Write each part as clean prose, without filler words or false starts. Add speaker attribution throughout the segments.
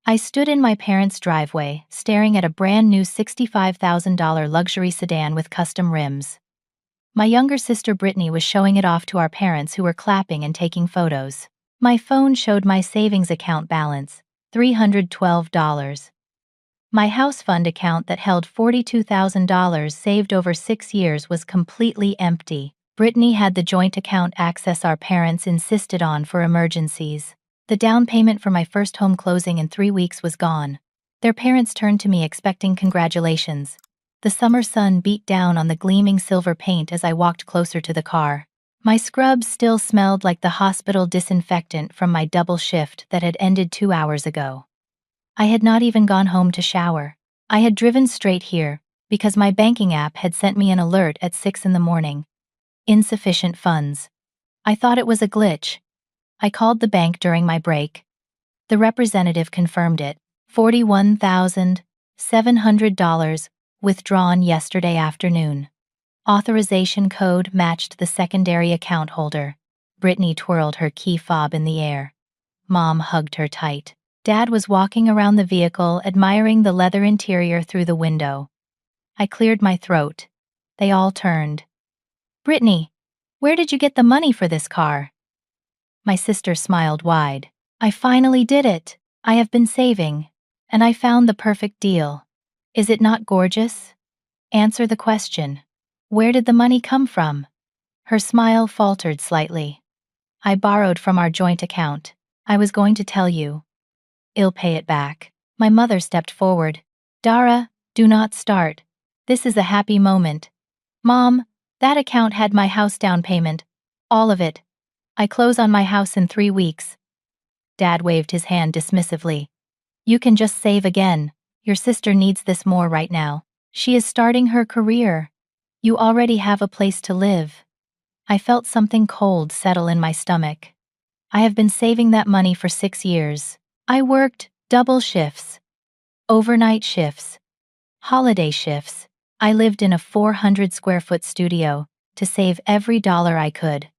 Speaker 1: I stood in my parents' driveway, staring at a brand new $65,000 luxury sedan with custom rims. My younger sister Brittany was showing it off to our parents, who were clapping and taking photos. My phone showed my savings account balance, $312. My house fund account that held $42,000 saved over 6 years was completely empty. Brittany had the joint account access our parents insisted on for emergencies. The down payment for my first home closing in 3 weeks was gone. Their parents turned to me expecting congratulations. The summer sun beat down on the gleaming silver paint as I walked closer to the car. My scrubs still smelled like the hospital disinfectant from my double shift that had ended 2 hours ago. I had not even gone home to shower. I had driven straight here because my banking app had sent me an alert at 6 in the morning. Insufficient funds. I thought it was a glitch. I called the bank during my break. The representative confirmed it. $41,700 withdrawn yesterday afternoon. Authorization code matched the secondary account holder. Brittany twirled her key fob in the air. Mom hugged her tight. Dad was walking around the vehicle, admiring the leather interior through the window. I cleared my throat. They all turned. Brittany, where did you get the money for this car? My sister smiled wide. I finally did it. I have been saving, and I found the perfect deal. Is it not gorgeous? Answer the question. Where did the money come from? Her smile faltered slightly. I borrowed from our joint account. I was going to tell you. I'll pay it back. My mother stepped forward. Dara, do not start. This is a happy moment. Mom, that account had my house down payment. All of it. I close on my house in 3 weeks. Dad waved his hand dismissively. You can just save again. Your sister needs this more right now. She is starting her career. You already have a place to live. I felt something cold settle in my stomach. I have been saving that money for 6 years. I worked double shifts, overnight shifts, holiday shifts. I lived in a 400-square-foot studio to save every dollar I could.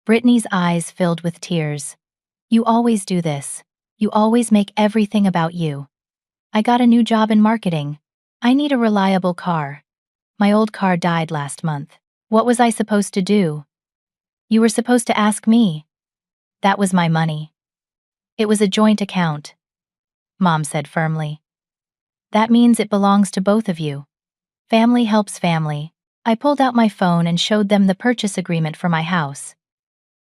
Speaker 1: Brittany's eyes filled with tears. You always do this. You always make everything about you. I got a new job in marketing. I need a reliable car. My old car died last month. What was I supposed to do? You were supposed to ask me. That was my money. It was a joint account, Mom said firmly. That means it belongs to both of you. Family helps family. I pulled out my phone and showed them the purchase agreement for my house.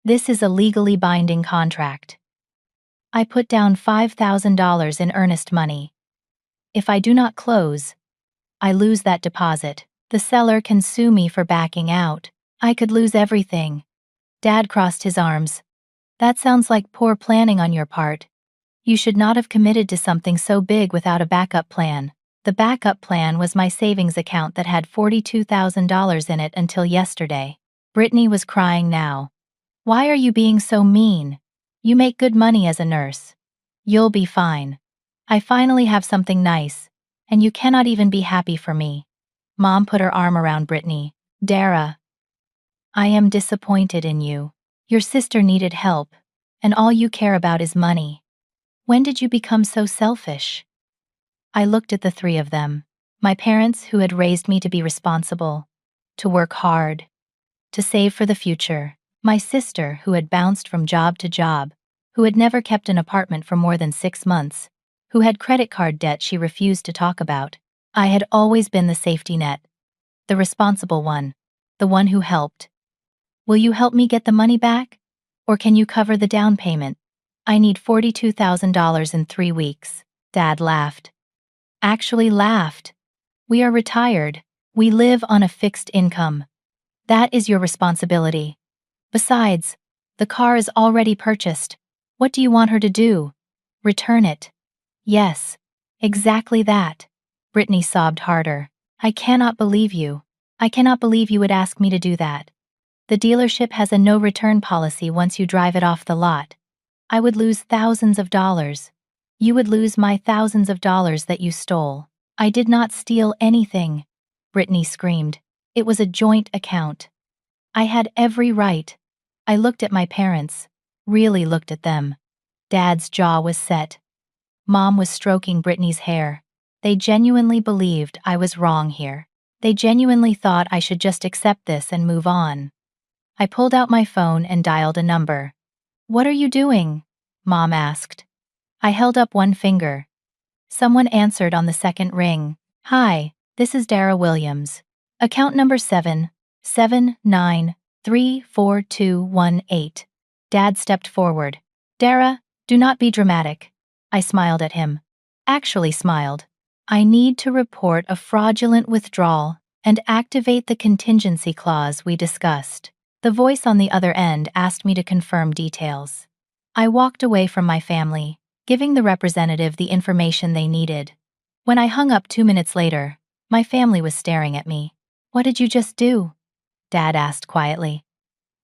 Speaker 1: This is a legally binding contract. I put down $5,000 in earnest money. If I do not close, I lose that deposit. The seller can sue me for backing out. I could lose everything. Dad crossed his arms. That sounds like poor planning on your part. You should not have committed to something so big without a backup plan. The backup plan was my savings account that had $42,000 in it until yesterday. Brittany was crying now. Why are you being so mean? You make good money as a nurse. You'll be fine. I finally have something nice, and you cannot even be happy for me. Mom put her arm around Brittany. Dara, I am disappointed in you. Your sister needed help, and all you care about is money. When did you become so selfish? I looked at the three of them. My parents, who had raised me to be responsible, to work hard, to save for the future. My sister, who had bounced from job to job, who had never kept an apartment for more than 6 months, who had credit card debt she refused to talk about. I had always been the safety net, the responsible one, the one who helped. Will you help me get the money back? Or can you cover the down payment? I need $42,000 in 3 weeks. Dad laughed. Actually laughed. We are retired. We live on a fixed income. That is your responsibility. Besides, the car is already purchased. What do you want her to do? Return it. Yes, exactly that. Brittany sobbed harder. I cannot believe you. I cannot believe you would ask me to do that. The dealership has a no-return policy once you drive it off the lot. I would lose thousands of dollars. You would lose my thousands of dollars that you stole. I did not steal anything, Brittany screamed. It was a joint account. I had every right. I looked at my parents, really looked at them. Dad's jaw was set. Mom was stroking Brittany's hair. They genuinely believed I was wrong here. They genuinely thought I should just accept this and move on. I pulled out my phone and dialed a number. "What are you doing?" Mom asked. I held up one finger. Someone answered on the second ring. "Hi, this is Dara Williams. Account number 779342218. Dad stepped forward. "Dara, do not be dramatic." I smiled at him. Actually smiled. "I need to report a fraudulent withdrawal and activate the contingency clause we discussed." The voice on the other end asked me to confirm details. I walked away from my family, giving the representative the information they needed. When I hung up 2 minutes later, my family was staring at me. "What did you just do?" Dad asked quietly.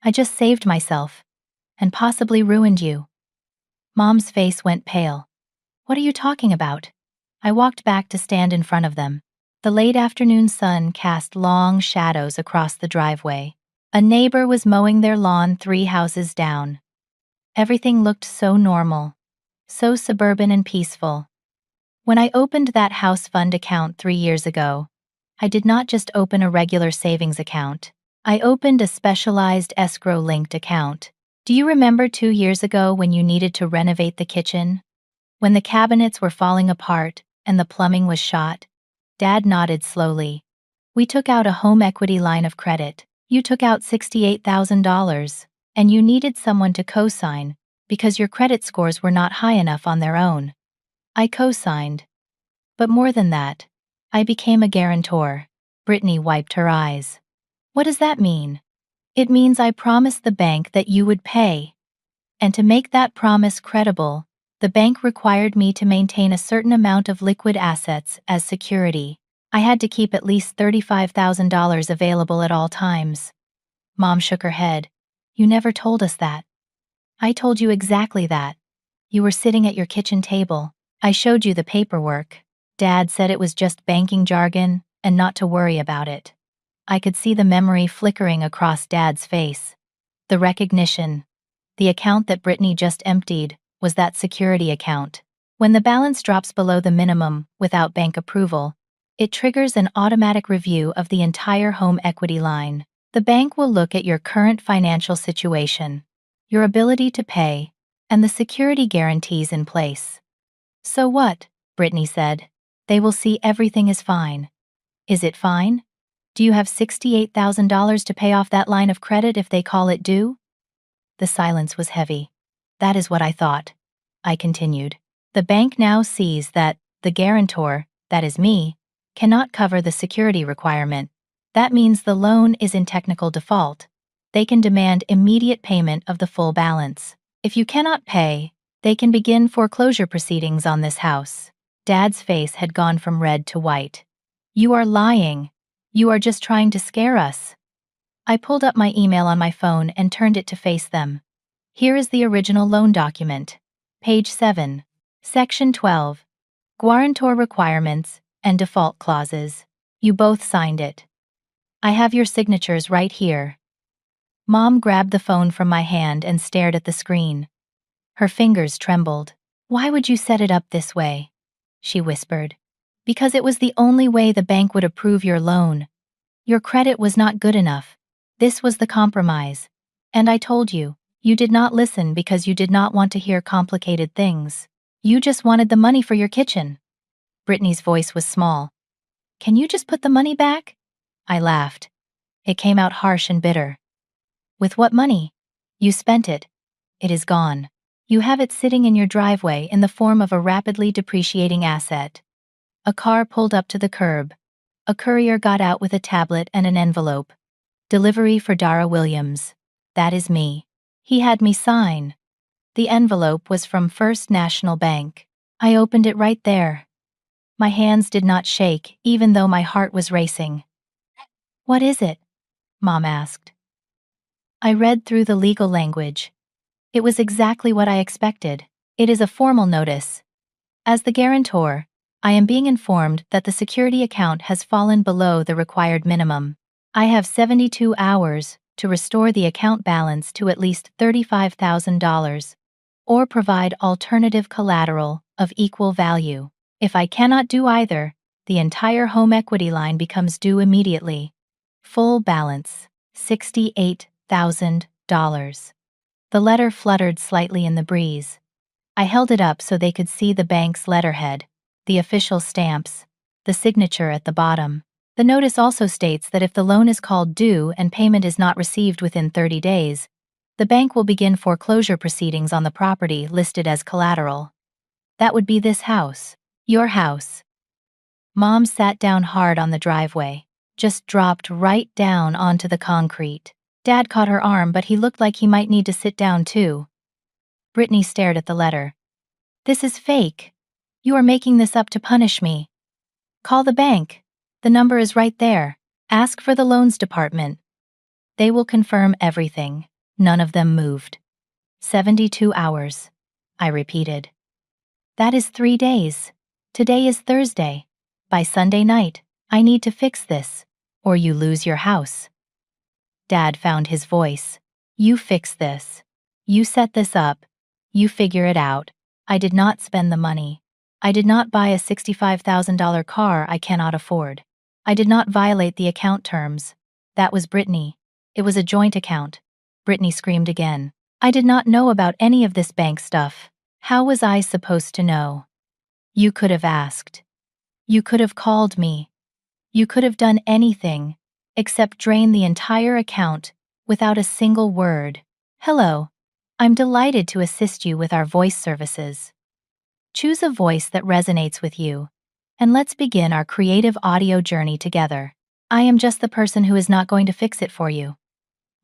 Speaker 1: "I just saved myself. And possibly ruined you." Mom's face went pale. "What are you talking about?" I walked back to stand in front of them. The late afternoon sun cast long shadows across the driveway. A neighbor was mowing their lawn 3 houses down. Everything looked so normal, so suburban and peaceful. When I opened that house fund account 3 years ago, I did not just open a regular savings account. I opened a specialized escrow-linked account. Do you remember 2 years ago when you needed to renovate the kitchen? When the cabinets were falling apart and the plumbing was shot? Dad nodded slowly. "We took out a home equity line of credit. You took out $68,000, and you needed someone to co-sign because your credit scores were not high enough on their own. I co-signed. But more than that, I became a guarantor." Brittany wiped her eyes. "What does that mean?" "It means I promised the bank that you would pay. And to make that promise credible, the bank required me to maintain a certain amount of liquid assets as security. I had to keep at least $35,000 available at all times." Mom shook her head. "You never told us that." "I told you exactly that. You were sitting at your kitchen table. I showed you the paperwork. Dad said it was just banking jargon and not to worry about it." I could see the memory flickering across Dad's face. The recognition. The account that Brittany just emptied was that security account. When the balance drops below the minimum without bank approval, it triggers an automatic review of the entire home equity line. The bank will look at your current financial situation, your ability to pay, and the security guarantees in place. "So what?" Brittany said. "They will see everything is fine." "Is it fine? Do you have $68,000 to pay off that line of credit if they call it due?" The silence was heavy. "That is what I thought," I continued. "The bank now sees that the guarantor, that is me, cannot cover the security requirement. That means the loan is in technical default. They can demand immediate payment of the full balance. If you cannot pay, they can begin foreclosure proceedings on this house." Dad's face had gone from red to white. "You are lying. You are just trying to scare us." I pulled up my email on my phone and turned it to face them. Here is the original loan document. Page 7. Section 12. Guarantor requirements and default clauses. You both signed it. I have your signatures right here. Mom grabbed the phone from my hand and stared at the screen. Her fingers trembled. "Why would you set it up this way?" she whispered. "Because it was the only way the bank would approve your loan. Your credit was not good enough. This was the compromise. And I told you, you did not listen because you did not want to hear complicated things. You just wanted the money for your kitchen." Brittany's voice was small. "Can you just put the money back?" I laughed. It came out harsh and bitter. "With what money? You spent it. It is gone. You have it sitting in your driveway in the form of a rapidly depreciating asset." A car pulled up to the curb. A courier got out with a tablet and an envelope. "Delivery for Dara Williams. That is me." He had me sign. The envelope was from First National Bank. I opened it right there. My hands did not shake, even though my heart was racing. "What is it?" Mom asked. I read through the legal language. It was exactly what I expected. It is a formal notice. As the guarantor, I am being informed that the security account has fallen below the required minimum. I have 72 hours to restore the account balance to at least $35,000. or provide alternative collateral of equal value. If I cannot do either, the entire home equity line becomes due immediately. Full balance, $68,000. The letter fluttered slightly in the breeze. I held it up so they could see the bank's letterhead, the official stamps, the signature at the bottom. The notice also states that if the loan is called due and payment is not received within 30 days, the bank will begin foreclosure proceedings on the property listed as collateral. That would be this house. Your house. Mom sat down hard on the driveway, just dropped right down onto the concrete. Dad caught her arm, but he looked like he might need to sit down too. Brittany stared at the letter. This is fake. You are making this up to punish me. Call the bank. The number is right there. Ask for the loans department. They will confirm everything. None of them moved. 72 hours. I repeated. That is 3 days. Today is Thursday. By Sunday night, I need to fix this, or you lose your house. Dad found his voice. You fix this. You set this up. You figure it out. I did not spend the money. I did not buy a $65,000 car I cannot afford. I did not violate the account terms. That was Brittany. It was a joint account. Brittany screamed again. I did not know about any of this bank stuff. How was I supposed to know? You could have asked. You could have called me. You could have done anything, except drain the entire account without a single word. Hello. I'm delighted to assist you with our voice services. Choose a voice that resonates with you, and let's begin our creative audio journey together. I am just the person who is not going to fix it for you.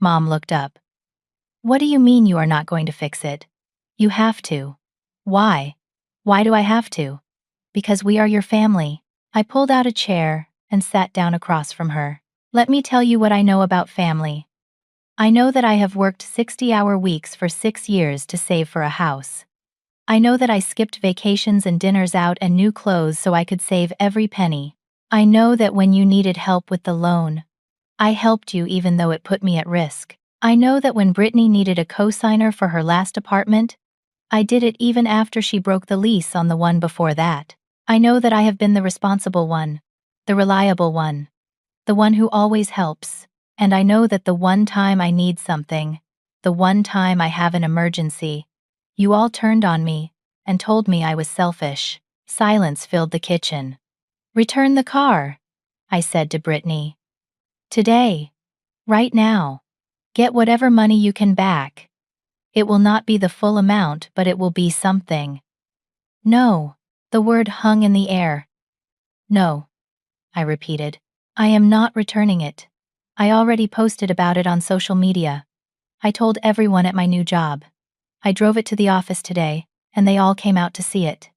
Speaker 1: Mom looked up. What do you mean you are not going to fix it? You have to. Why? Why do I have to? Because we are your family. I pulled out a chair and sat down across from her. Let me tell you what I know about family. I know that I have worked 60-hour weeks for 6 years to save for a house. I know that I skipped vacations and dinners out and new clothes so I could save every penny. I know that when you needed help with the loan, I helped you even though it put me at risk. I know that when Brittany needed a co-signer for her last apartment, I did it even after she broke the lease on the one before that. I know that I have been the responsible one, the reliable one, the one who always helps. And I know that the one time I need something, the one time I have an emergency, you all turned on me and told me I was selfish. Silence filled the kitchen. Return the car, I said to Brittany. Today. Right now. Get whatever money you can back. It will not be the full amount, but it will be something. No. The word hung in the air. No. I repeated. I am not returning it. I already posted about it on social media. I told everyone at my new job. I drove it to the office today, and they all came out to see it.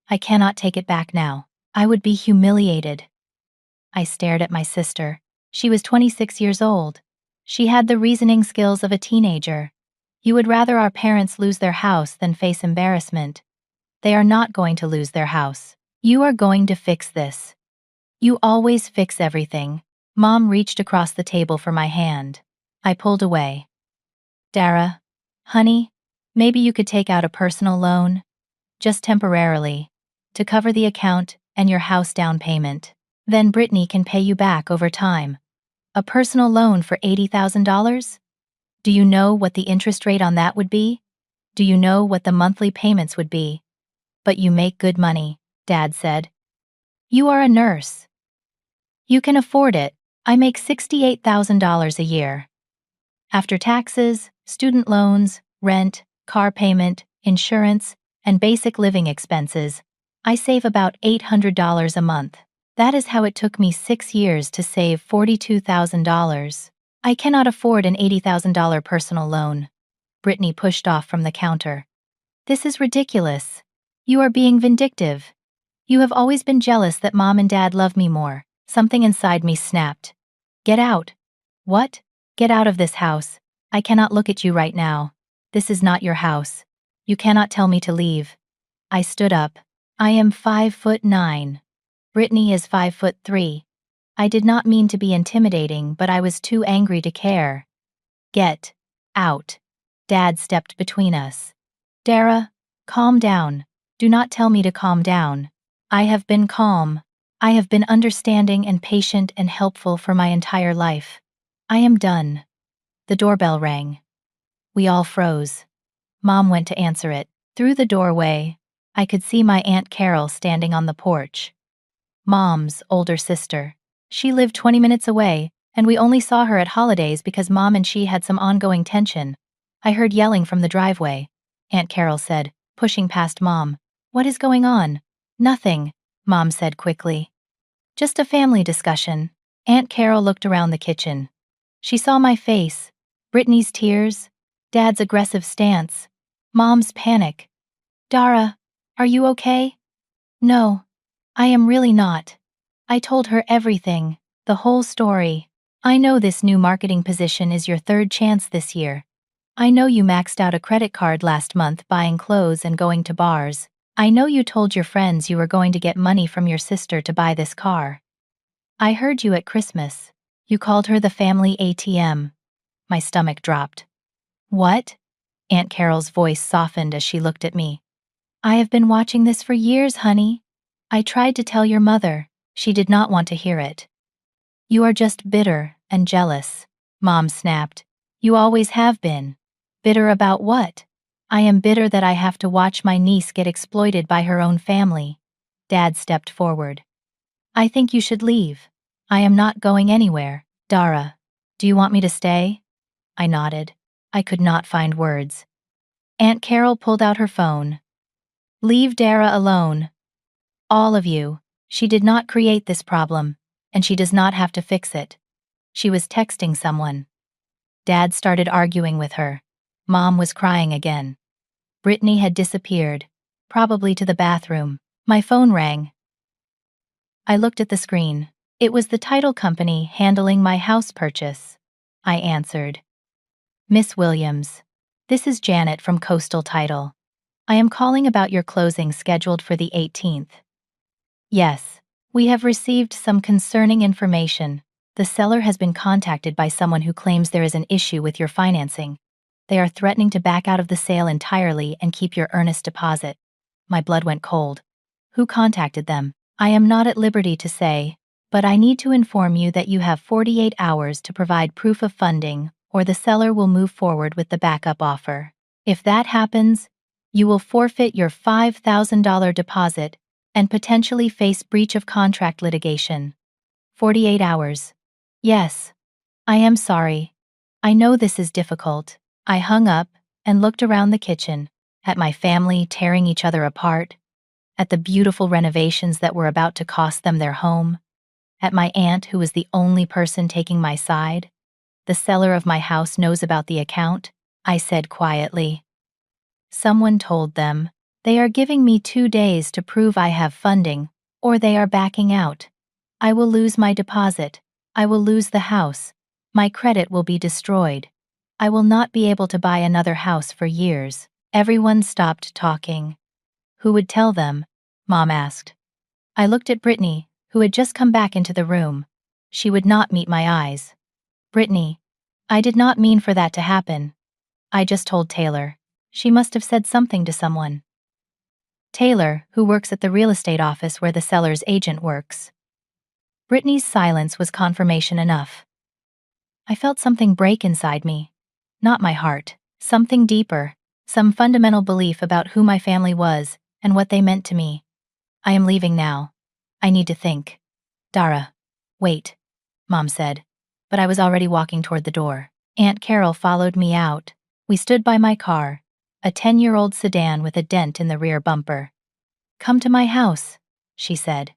Speaker 1: I cannot take it back now. I would be humiliated. I stared at my sister. She was 26 years old. She had the reasoning skills of a teenager. You would rather our parents lose their house than face embarrassment. They are not going to lose their house. You are going to fix this. You always fix everything. Mom reached across the table for my hand. I pulled away. Dara, honey, maybe you could take out a personal loan, just temporarily, to cover the account and your house down payment. Then Brittany can pay you back over time. A personal loan for $80,000? Do you know what the interest rate on that would be? Do you know what the monthly payments would be? But you make good money, Dad said. You are a nurse. You can afford it. I make $68,000 a year. After taxes, student loans, rent, car payment, insurance, and basic living expenses, I save about $800 a month. That is how it took me 6 years to save $42,000. I cannot afford an $80,000 personal loan. Brittany pushed off from the counter. This is ridiculous. You are being vindictive. You have always been jealous that Mom and Dad love me more. Something inside me snapped. Get out. What? Get out of this house. I cannot look at you right now. This is not your house. You cannot tell me to leave. I stood up. I am 5'9". Brittany is 5'3". I did not mean to be intimidating, but I was too angry to care. Get out. Dad stepped between us. Dara, calm down. Do not tell me to calm down. I have been calm. I have been understanding and patient and helpful for my entire life. I am done. The doorbell rang. We all froze. Mom went to answer it. Through the doorway, I could see my Aunt Carol standing on the porch. Mom's older sister. She lived 20 minutes away, and we only saw her at holidays because Mom and she had some ongoing tension. I heard yelling from the driveway. Aunt Carol said, pushing past Mom. What is going on? Nothing, Mom said quickly. Just a family discussion. Aunt Carol looked around the kitchen. She saw my face, Brittany's tears, Dad's aggressive stance, Mom's panic. Dara, are you okay? No, I am really not. I told her everything, the whole story. I know this new marketing position is your third chance this year. I know you maxed out a credit card last month buying clothes and going to bars. I know you told your friends you were going to get money from your sister to buy this car. I heard you at Christmas. You called her the family ATM. My stomach dropped. What? Aunt Carol's voice softened as she looked at me. I have been watching this for years, honey. I tried to tell your mother. She did not want to hear it. You are just bitter and jealous, Mom snapped. You always have been. Bitter about what? I am bitter that I have to watch my niece get exploited by her own family. Dad stepped forward. I think you should leave. I am not going anywhere. Dara, do you want me to stay? I nodded. I could not find words. Aunt Carol pulled out her phone. Leave Dara alone. All of you. She did not create this problem, and she does not have to fix it. She was texting someone. Dad started arguing with her. Mom was crying again. Brittany had disappeared, probably to the bathroom. My phone rang. I looked at the screen. It was the title company handling my house purchase. I answered. Miss Williams, this is Janet from Coastal Title. I am calling about your closing scheduled for the 18th. Yes, we have received some concerning information. The seller has been contacted by someone who claims there is an issue with your financing. They are threatening to back out of the sale entirely and keep your earnest deposit. My blood went cold. Who contacted them? I am not at liberty to say, but I need to inform you that you have 48 hours to provide proof of funding, or the seller will move forward with the backup offer. If that happens, you will forfeit your $5,000 deposit and potentially face breach of contract litigation. 48 hours. Yes. I am sorry. I know this is difficult. I hung up and looked around the kitchen, at my family tearing each other apart, at the beautiful renovations that were about to cost them their home, at my aunt who was the only person taking my side. The seller of my house knows about the account, I said quietly. Someone told them, they are giving me 2 days to prove I have funding, or they are backing out. I will lose my deposit. I will lose the house. My credit will be destroyed. I will not be able to buy another house for years. Everyone stopped talking. Who would tell them? Mom asked. I looked at Brittany, who had just come back into the room. She would not meet my eyes. Brittany, I did not mean for that to happen. I just told Taylor. She must have said something to someone. Taylor, who works at the real estate office where the seller's agent works. Brittany's silence was confirmation enough. I felt something break inside me. Not my heart, something deeper, some fundamental belief about who my family was and what they meant to me. I am leaving now. I need to think. Dara, wait, Mom said, but I was already walking toward the door. Aunt Carol followed me out. We stood by my car, a 10-year-old sedan with a dent in the rear bumper. Come to my house, she said.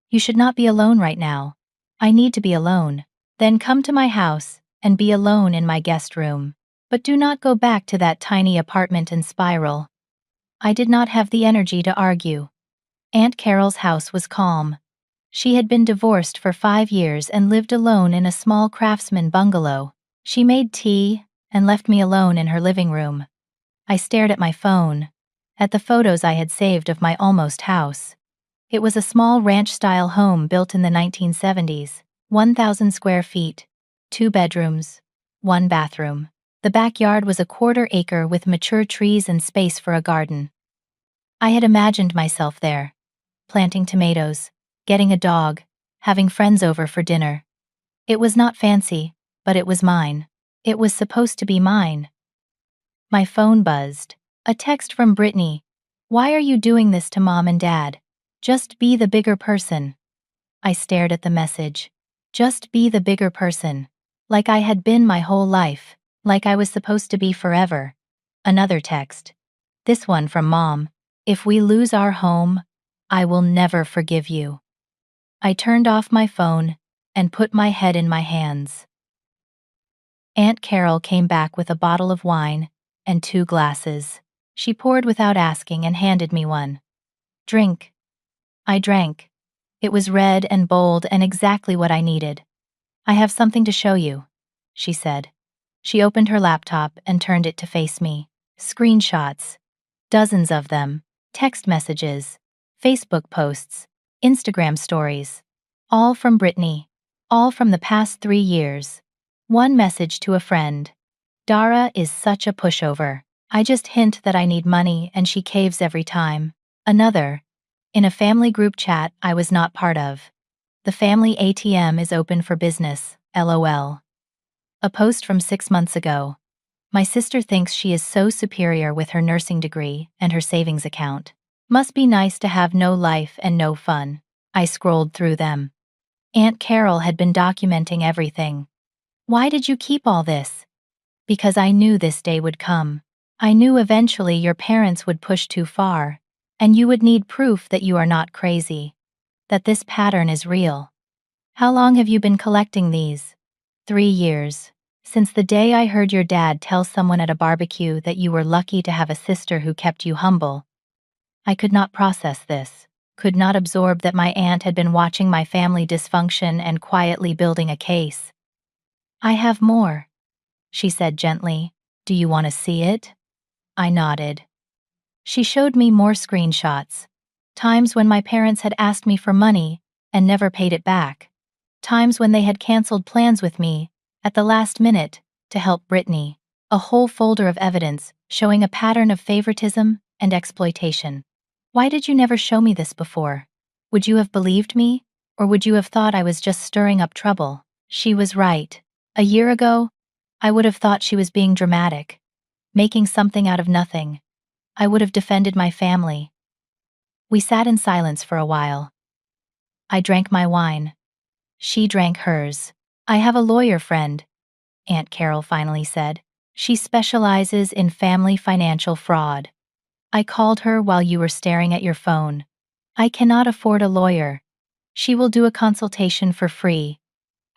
Speaker 1: You should not be alone right now. I need to be alone. Then come to my house and be alone in my guest room. But do not go back to that tiny apartment and spiral. I did not have the energy to argue. Aunt Carol's house was calm. She had been divorced for 5 years and lived alone in a small craftsman bungalow. She made tea and left me alone in her living room. I stared at my phone, at the photos I had saved of my almost house. It was a small ranch-style home built in the 1970s, 1,000 square feet, 2 bedrooms, 1 bathroom. The backyard was a quarter-acre with mature trees and space for a garden. I had imagined myself there, planting tomatoes, getting a dog, having friends over for dinner. It was not fancy, but it was mine. It was supposed to be mine. My phone buzzed. A text from Brittany. "Why are you doing this to Mom and Dad? Just be the bigger person." I stared at the message. Just be the bigger person. Like I had been my whole life. Like I was supposed to be forever. Another text. This one from Mom. "If we lose our home, I will never forgive you." I turned off my phone and put my head in my hands. Aunt Carol came back with a bottle of wine and 2 glasses. She poured without asking and handed me one. "Drink." I drank. It was red and bold and exactly what I needed. "I have something to show you," she said. She opened her laptop and turned it to face me. Screenshots. Dozens of them. Text messages. Facebook posts. Instagram stories. All from Brittany. All from the past 3 years. One message to a friend. "Dara is such a pushover. I just hint that I need money and she caves every time." Another. In a family group chat I was not part of. "The family ATM is open for business, LOL." A post from 6 months ago. "My sister thinks she is so superior with her nursing degree and her savings account. Must be nice to have no life and no fun." I scrolled through them. Aunt Carol had been documenting everything. "Why did you keep all this?" "Because I knew this day would come. I knew eventually your parents would push too far, and you would need proof that you are not crazy. That this pattern is real." "How long have you been collecting these?" 3 years. Since the day I heard your dad tell someone at a barbecue that you were lucky to have a sister who kept you humble. I could not process this, could not absorb that my aunt had been watching my family dysfunction and quietly building a case. "I have more," she said gently. "Do you want to see it?" I nodded. She showed me more screenshots. Times when my parents had asked me for money and never paid it back. Times when they had canceled plans with me, at the last minute, to help Brittany. A whole folder of evidence showing a pattern of favoritism and exploitation. "Why did you never show me this before? Would you have believed me, or would you have thought I was just stirring up trouble?" She was right. A year ago, I would have thought she was being dramatic, making something out of nothing. I would have defended my family. We sat in silence for a while. I drank my wine. She drank hers. "I have a lawyer friend," Aunt Carol finally said. "She specializes in family financial fraud. I called her while you were staring at your phone. I cannot afford a lawyer. She will do a consultation for free.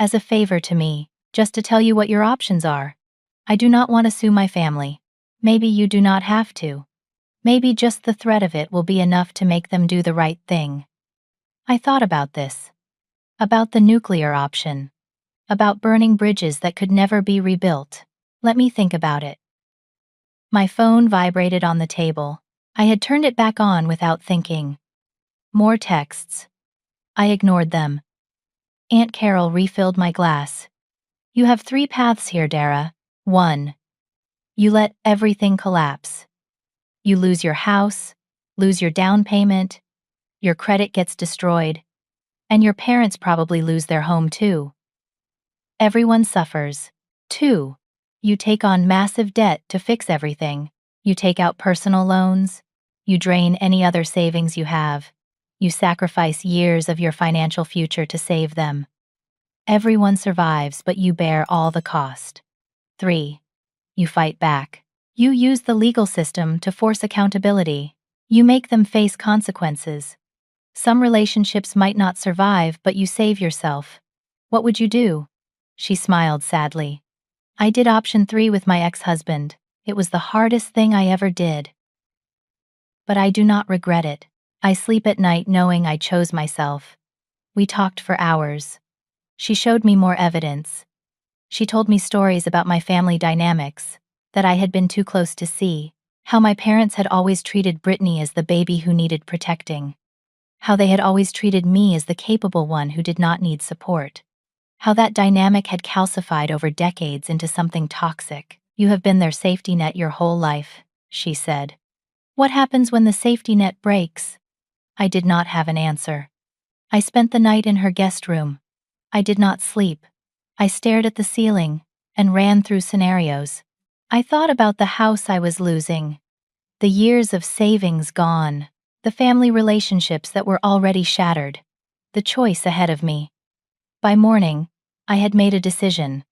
Speaker 1: As a favor to me, just to tell you what your options are. I do not want to sue my family. Maybe you do not have to. Maybe just the threat of it will be enough to make them do the right thing." I thought about this. About the nuclear option. About burning bridges that could never be rebuilt. Let me think about it. My phone vibrated on the table. I had turned it back on without thinking. More texts. I ignored them. Aunt Carol refilled my glass. "You have 3 paths here, Dara. 1. You let everything collapse. You lose your house, lose your down payment, your credit gets destroyed, and your parents probably lose their home too. Everyone suffers. 2. You take on massive debt to fix everything. You take out personal loans. You drain any other savings you have. You sacrifice years of your financial future to save them. Everyone survives, but you bear all the cost. 3. You fight back. You use the legal system to force accountability. You make them face consequences. Some relationships might not survive, but you save yourself. What would you do?" She smiled sadly. "I did option 3 with my ex-husband. It was the hardest thing I ever did. But I do not regret it. I sleep at night knowing I chose myself." We talked for hours. She showed me more evidence. She told me stories about my family dynamics that I had been too close to see, how my parents had always treated Brittany as the baby who needed protecting, how they had always treated me as the capable one who did not need support, how that dynamic had calcified over decades into something toxic. You have been their safety net your whole life, she said. What happens when the safety net breaks? I did not have an answer. I spent the night in her guest room. I did not sleep. I stared at the ceiling and ran through scenarios. I thought about the house I was losing, the years of savings gone, the family relationships that were already shattered, the choice ahead of me. By morning, I had made a decision.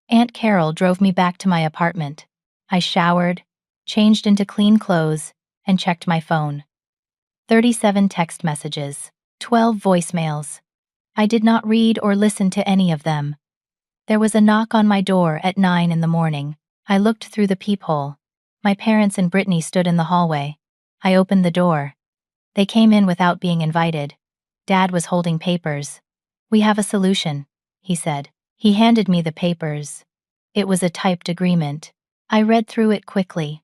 Speaker 1: Aunt Carol drove me back to my apartment. I showered, changed into clean clothes, and checked my phone. 37 text messages, 12 voicemails. I did not read or listen to any of them. There was a knock on my door at 9 in the morning. I looked through the peephole. My parents and Brittany stood in the hallway. I opened the door. They came in without being invited. Dad was holding papers. "We have a solution," he said. He handed me the papers. It was a typed agreement. I read through it quickly.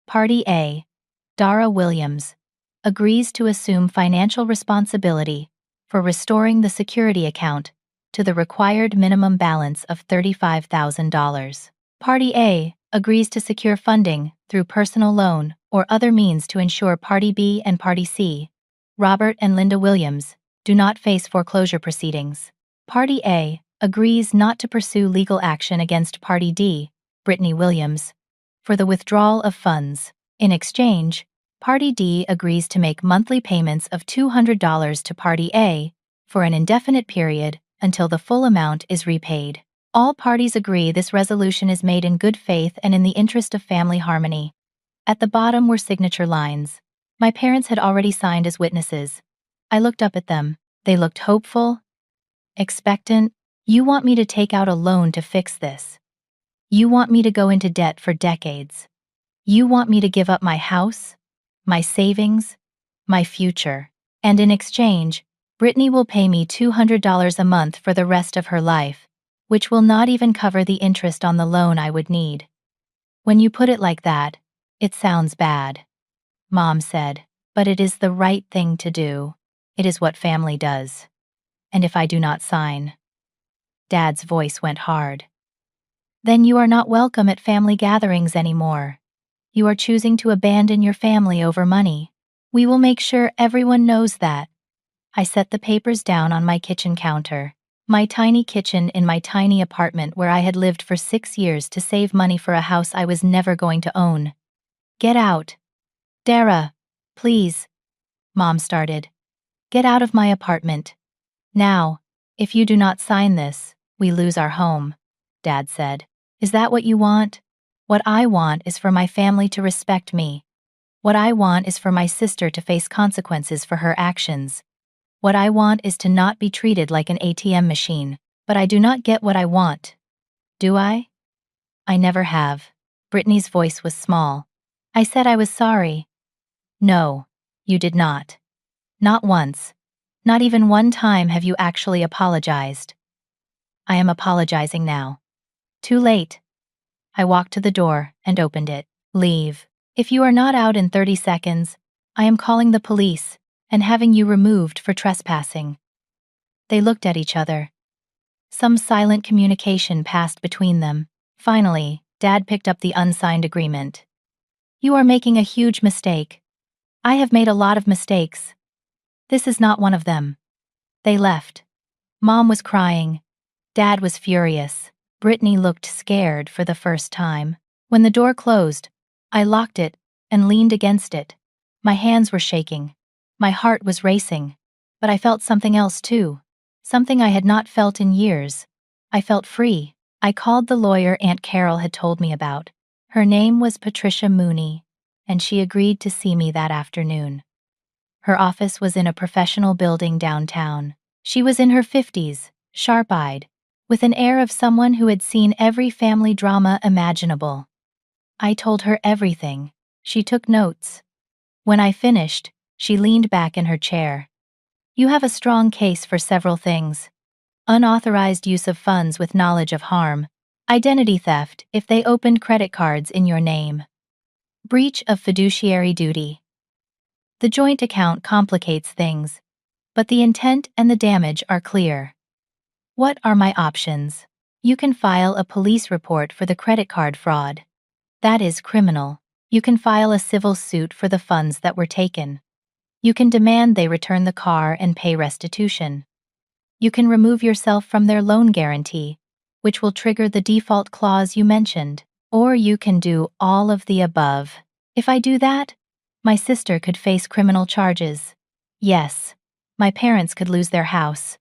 Speaker 1: Party A, Dara Williams, agrees to assume financial responsibility for restoring the security account to the required minimum balance of $35,000. Party A agrees to secure funding through personal loan or other means to ensure Party B and Party C, Robert and Linda Williams, do not face foreclosure proceedings. Party A agrees not to pursue legal action against Party D, Brittany Williams, for the withdrawal of funds. In exchange, Party D agrees to make monthly payments of $200 to Party A for an indefinite period until the full amount is repaid. All parties agree this resolution is made in good faith and in the interest of family harmony. At the bottom were signature lines. My parents had already signed as witnesses. I looked up at them. They looked hopeful, expectant. "You want me to take out a loan to fix this. You want me to go into debt for decades. You want me to give up my house, my savings, my future. And in exchange, Brittany will pay me $200 a month for the rest of her life, which will not even cover the interest on the loan I would need." "When you put it like that, it sounds bad," Mom said, "but it is the right thing to do. It is what family does. And if I do not sign..." Dad's voice went hard. "Then you are not welcome at family gatherings anymore. You are choosing to abandon your family over money. We will make sure everyone knows that." I set the papers down on my kitchen counter. My tiny kitchen in my tiny apartment where I had lived for 6 years to save money for a house I was never going to own. "Get out. Dara, please," Mom started. "Get out of my apartment. Now, if you do not sign this, we lose our home," Dad said. "Is that what you want?" "What I want is for my family to respect me. What I want is for my sister to face consequences for her actions. What I want is to not be treated like an ATM machine, but I do not get what I want. Do I?" "I never have." Brittany's voice was small. "I said I was sorry." "No, you did not. Not once. Not even one time have you actually apologized." "I am apologizing now." "Too late." I walked to the door and opened it. "Leave. If you are not out in 30 seconds, I am calling the police and having you removed for trespassing." They looked at each other. Some silent communication passed between them. Finally, Dad picked up the unsigned agreement. "You are making a huge mistake. I have made a lot of mistakes. This is not one of them." They left. Mom was crying. Dad was furious. Brittany looked scared for the first time. When the door closed, I locked it and leaned against it. My hands were shaking. My heart was racing. But I felt something else too. Something I had not felt in years. I felt free. I called the lawyer Aunt Carol had told me about. Her name was Patricia Mooney, and she agreed to see me that afternoon. Her office was in a professional building downtown. She was in her 50s, sharp-eyed, with an air of someone who had seen every family drama imaginable. I told her everything. She took notes. When I finished, she leaned back in her chair. "You have a strong case for several things. Unauthorized use of funds with knowledge of harm, identity theft if they opened credit cards in your name, breach of fiduciary duty. The joint account complicates things, but the intent and the damage are clear. What are my options?" You can file a police report for the credit card fraud. That is criminal. You can file a civil suit for the funds that were taken. You can demand they return the car and pay restitution. You can remove yourself from their loan guarantee, which will trigger the default clause you mentioned. Or you can do all of the above. If I do that, my sister could face criminal charges. Yes. My parents could lose their house.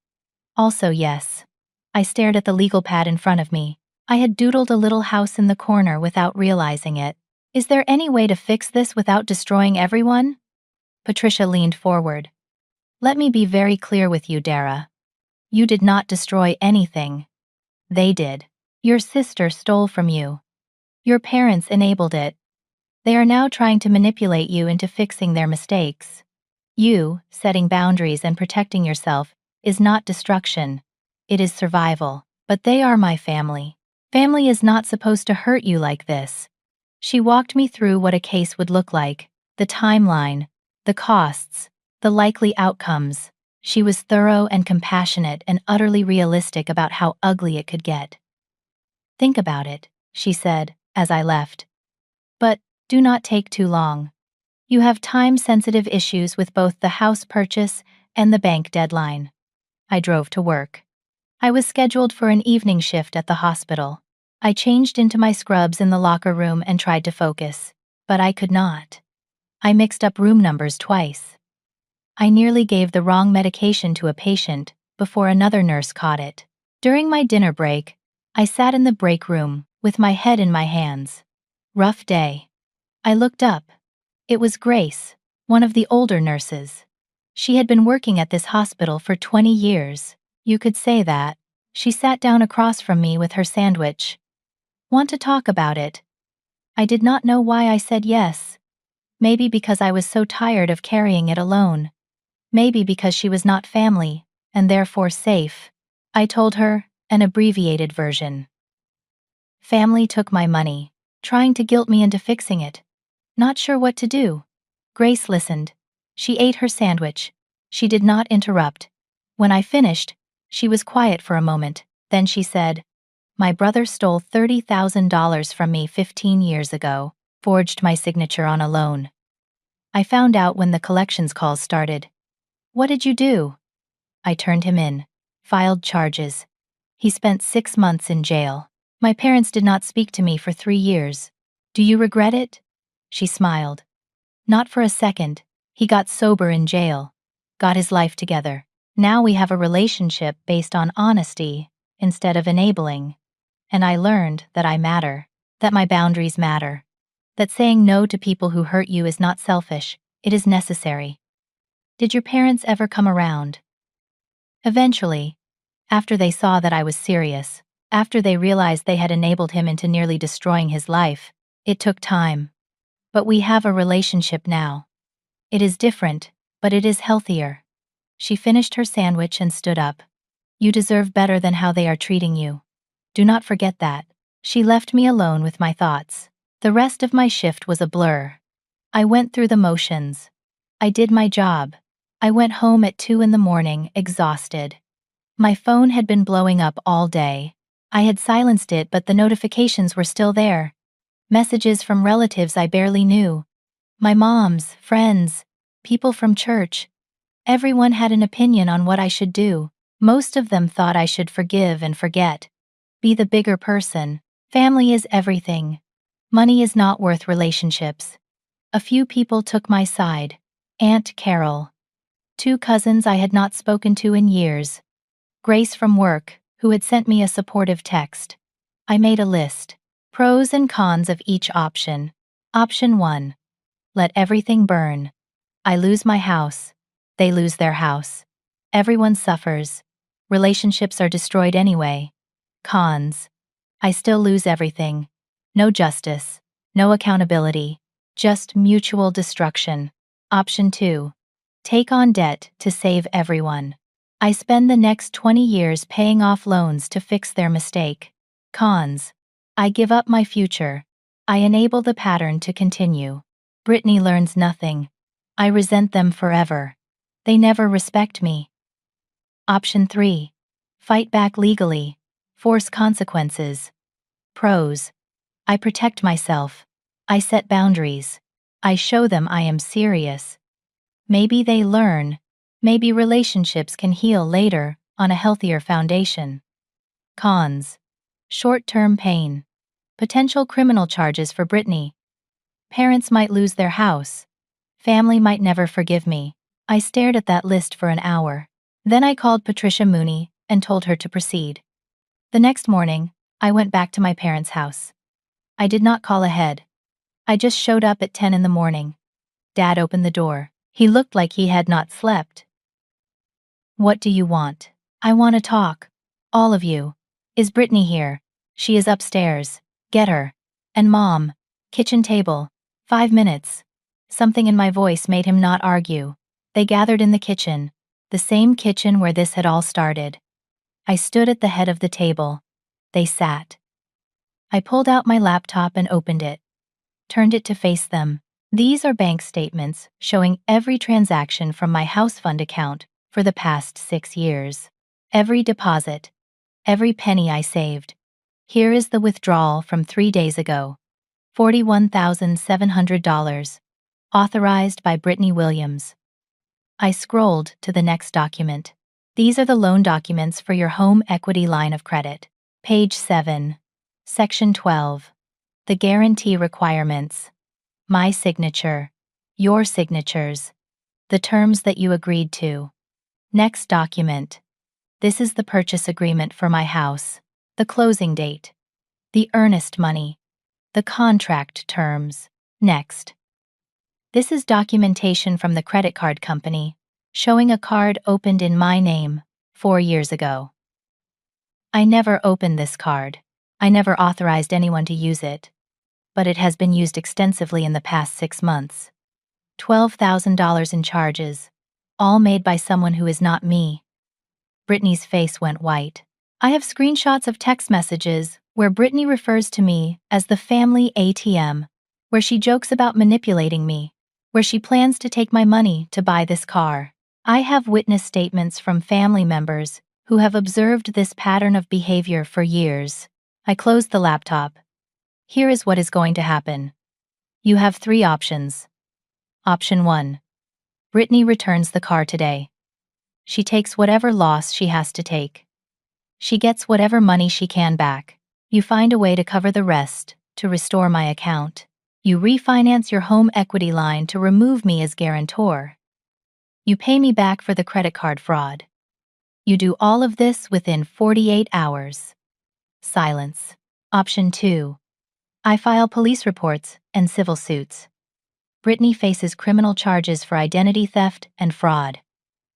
Speaker 1: Also yes. I stared at the legal pad in front of me. I had doodled a little house in the corner without realizing it. Is there any way to fix this without destroying everyone? Patricia leaned forward. Let me be very clear with you, Dara. You did not destroy anything. They did. Your sister stole from you. Your parents enabled it. They are now trying to manipulate you into fixing their mistakes. You, setting boundaries and protecting yourself, is not destruction. It is survival. But they are my family. Family is not supposed to hurt you like this. She walked me through what a case would look like, the timeline, the costs, the likely outcomes. She was thorough and compassionate and utterly realistic about how ugly it could get. Think about it, she said, as I left. But do not take too long. You have time-sensitive issues with both the house purchase and the bank deadline. I drove to work. I was scheduled for an evening shift at the hospital. I changed into my scrubs in the locker room and tried to focus, but I could not. I mixed up room numbers twice. I nearly gave the wrong medication to a patient before another nurse caught it. During my dinner break, I sat in the break room with my head in my hands. Rough day. I looked up. It was Grace, one of the older nurses. She had been working at this hospital for 20 years. You could say that. She sat down across from me with her sandwich. Want to talk about it? I did not know why I said yes. Maybe because I was so tired of carrying it alone. Maybe because she was not family, and therefore safe. I told her, an abbreviated version. Family took my money, trying to guilt me into fixing it. Not sure what to do. Grace listened. She ate her sandwich. She did not interrupt. When I finished, she was quiet for a moment. Then she said, "My brother stole $30,000 from me 15 years ago, forged my signature on a loan. I found out when the collections calls started. What did you do?" I turned him in, filed charges. He spent 6 months in jail. My parents did not speak to me for 3 years. Do you regret it? She smiled. Not for a second. He got sober in jail, got his life together. Now we have a relationship based on honesty instead of enabling. And I learned that I matter, that my boundaries matter, that saying no to people who hurt you is not selfish, it is necessary. Did your parents ever come around? Eventually, after they saw that I was serious, after they realized they had enabled him into nearly destroying his life, it took time. But we have a relationship now. It is different, but it is healthier. She finished her sandwich and stood up. You deserve better than how they are treating you. Do not forget that. She left me alone with my thoughts. The rest of my shift was a blur. I went through the motions. I did my job. I went home at 2 in the morning, exhausted. My phone had been blowing up all day. I had silenced it, but the notifications were still there. Messages from relatives I barely knew. My mom's, friends, people from church. Everyone had an opinion on what I should do. Most of them thought I should forgive and forget. Be the bigger person. Family is everything. Money is not worth relationships. A few people took my side. Aunt Carol. 2 cousins I had not spoken to in years. Grace from work, who had sent me a supportive text. I made a list. Pros and cons of each option. Option 1. Let everything burn. I lose my house. They lose their house. Everyone suffers. Relationships are destroyed anyway. Cons. I still lose everything. No justice. No accountability. Just mutual destruction. Option 2. Take on debt to save everyone. I spend the next 20 years paying off loans to fix their mistake. Cons. I give up my future. I enable the pattern to continue. Brittany learns nothing. I resent them forever. They never respect me. Option 3. Fight back legally. Force consequences. Pros. I protect myself. I set boundaries. I show them I am serious. Maybe they learn. Maybe relationships can heal later on a healthier foundation. Cons. Short-term pain. Potential criminal charges for Brittany. Parents might lose their house. Family might never forgive me. I stared at that list for an hour. Then I called Patricia Mooney and told her to proceed. The next morning, I went back to my parents' house. I did not call ahead. I just showed up at 10 in the morning. Dad opened the door. He looked like he had not slept. What do you want? I want to talk. All of you. Is Brittany here? She is upstairs. Get her. And Mom. Kitchen table. 5 minutes. Something in my voice made him not argue. They gathered in the kitchen. The same kitchen where this had all started. I stood at the head of the table. They sat. I pulled out my laptop and opened it. Turned it to face them. These are bank statements showing every transaction from my house fund account for the past 6 years. Every deposit. Every penny I saved. Here is the withdrawal from 3 days ago. $41,700. Authorized by Brittany Williams. I scrolled to the next document. These are the loan documents for your home equity line of credit. Page 7. Section 12. The guarantee requirements. My signature. Your signatures. The terms that you agreed to. Next document. This is the purchase agreement for my house. The closing date. The earnest money. The contract terms. Next. This is documentation from the credit card company, showing a card opened in my name 4 years ago. I never opened this card. I never authorized anyone to use it. But it has been used extensively in the past 6 months. $12,000 in charges, all made by someone who is not me. Brittany's face went white. I have screenshots of text messages where Brittany refers to me as the family ATM, where she jokes about manipulating me, where she plans to take my money to buy this car. I have witness statements from family members who have observed this pattern of behavior for years. I closed the laptop. Here is what is going to happen. You have 3 options. Option 1. Brittany returns the car today. She takes whatever loss she has to take. She gets whatever money she can back. You find a way to cover the rest, to restore my account. You refinance your home equity line to remove me as guarantor. You pay me back for the credit card fraud. You do all of this within 48 hours. Silence. Option 2. I file police reports and civil suits. Brittany faces criminal charges for identity theft and fraud.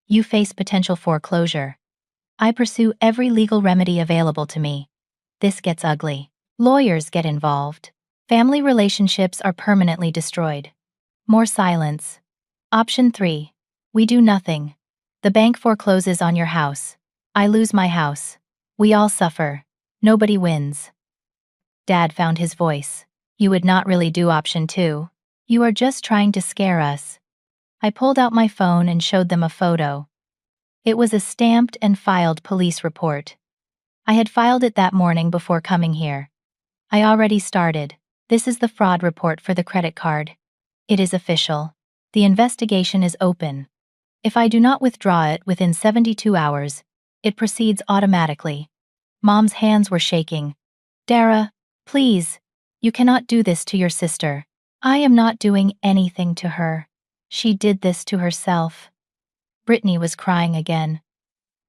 Speaker 1: You face potential foreclosure. I pursue every legal remedy available to me. This gets ugly. Lawyers get involved. Family relationships are permanently destroyed. More silence. Option 3. We do nothing. The bank forecloses on your house. I lose my house. We all suffer. Nobody wins. Dad found his voice. You would not really do option 2. You are just trying to scare us. I pulled out my phone and showed them a photo. It was a stamped and filed police report. I had filed it that morning before coming here. I already started. This is the fraud report for the credit card. It is official. The investigation is open. If I do not withdraw it within 72 hours, it proceeds automatically. Mom's hands were shaking. Dara, please, you cannot do this to your sister. I am not doing anything to her. She did this to herself. Brittany was crying again.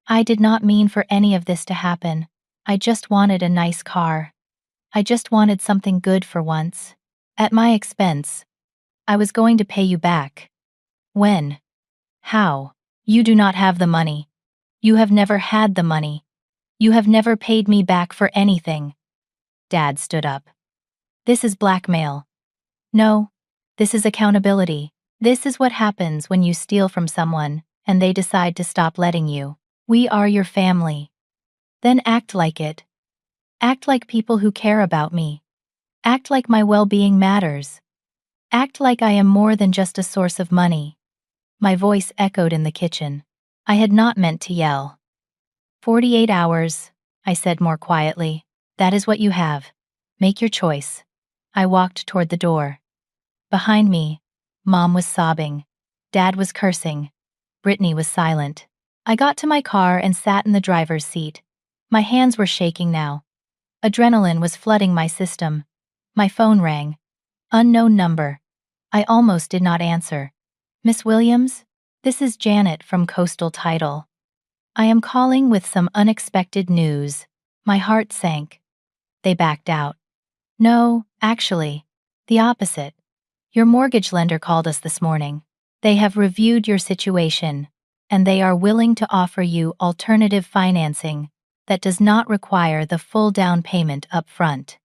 Speaker 1: I did not mean for any of this to happen. I just wanted a nice car. I just wanted something good for once. At my expense. I was going to pay you back. When? How? You do not have the money. You have never had the money. You have never paid me back for anything. Dad stood up. This is blackmail. No, this is accountability. This is what happens when you steal from someone and they decide to stop letting you. We are your family. Then act like it. Act like people who care about me. Act like my well-being matters. Act like I am more than just a source of money. My voice echoed in the kitchen. I had not meant to yell. 48 hours. I said more quietly. That is what you have. Make your choice. I walked toward the door. Behind me, Mom was sobbing. Dad was cursing. Brittany was silent. I got to my car and sat in the driver's seat. My hands were shaking now. Adrenaline was flooding my system. My phone rang. Unknown number. I almost did not answer. Miss Williams? This is Janet from Coastal Title. I am calling with some unexpected news. My heart sank. They backed out. No, actually. The opposite. Your mortgage lender called us this morning. They have reviewed your situation, and they are willing to offer you alternative financing that does not require the full down payment up front.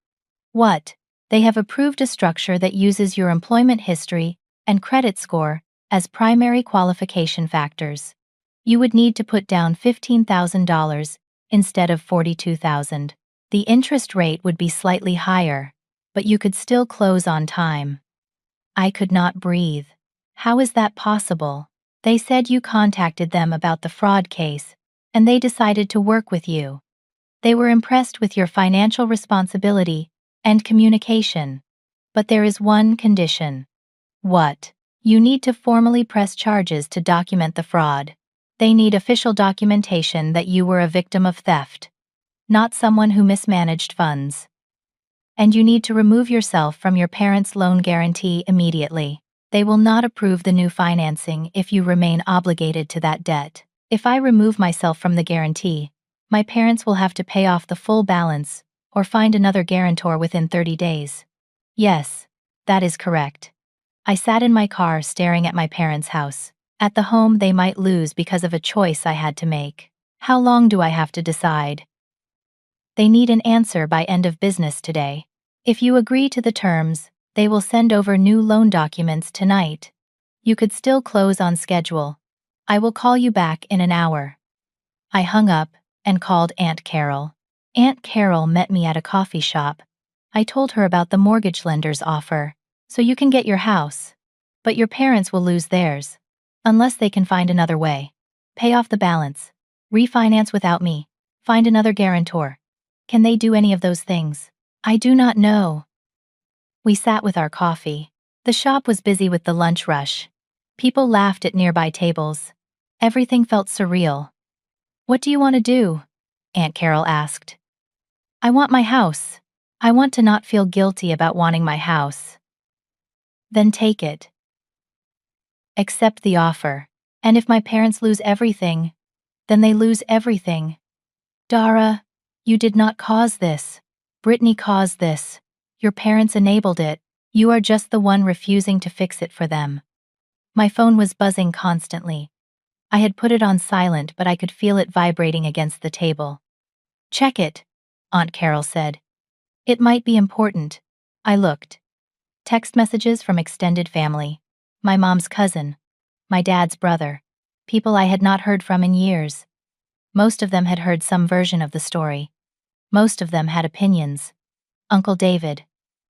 Speaker 1: What? They have approved a structure that uses your employment history and credit score as primary qualification factors. You would need to put down $15,000 instead of $42,000. The interest rate would be slightly higher, but you could still close on time. I could not breathe. How is that possible? They said you contacted them about the fraud case, and they decided to work with you. They were impressed with your financial responsibility and communication. But there is one condition. What? You need to formally press charges to document the fraud. They need official documentation that you were a victim of theft, not someone who mismanaged funds. And you need to remove yourself from your parents' loan guarantee immediately. They will not approve the new financing if you remain obligated to that debt. If I remove myself from the guarantee, my parents will have to pay off the full balance or find another guarantor within 30 days. Yes, that is correct. I sat in my car staring at my parents' house, at the home they might lose because of a choice I had to make. How long do I have to decide? They need an answer by end of business today. If you agree to the terms, they will send over new loan documents tonight. You could still close on schedule. I will call you back in an hour. I hung up and called Aunt Carol. Aunt Carol met me at a coffee shop. I told her about the mortgage lender's offer. So you can get your house. But your parents will lose theirs. Unless they can find another way. Pay off the balance. Refinance without me. Find another guarantor. Can they do any of those things? I do not know. We sat with our coffee. The shop was busy with the lunch rush. People laughed at nearby tables. Everything felt surreal. What do you want to do? Aunt Carol asked. I want my house. I want to not feel guilty about wanting my house. Then take it. Accept the offer. And if my parents lose everything, then they lose everything. Dara, you did not cause this. Brittany caused this. Your parents enabled it. You are just the one refusing to fix it for them. My phone was buzzing constantly. I had put it on silent, but I could feel it vibrating against the table. Check it, Aunt Carol said. It might be important. I looked. Text messages from extended family. My mom's cousin. My dad's brother. People I had not heard from in years. Most of them had heard some version of the story. Most of them had opinions. Uncle David.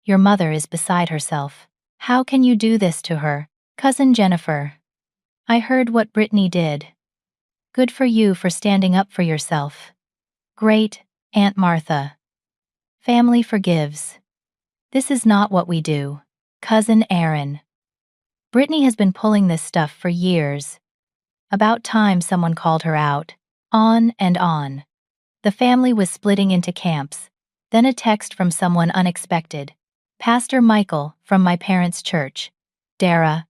Speaker 1: Your mother is beside herself. How can you do this to her? Cousin Jennifer. I heard what Brittany did. Good for you for standing up for yourself. Great, Aunt Martha. Family forgives. This is not what we do. Cousin Aaron. Brittany has been pulling this stuff for years. About time someone called her out. On and on. The family was splitting into camps. Then a text from someone unexpected. Pastor Michael from my parents' church. Dara.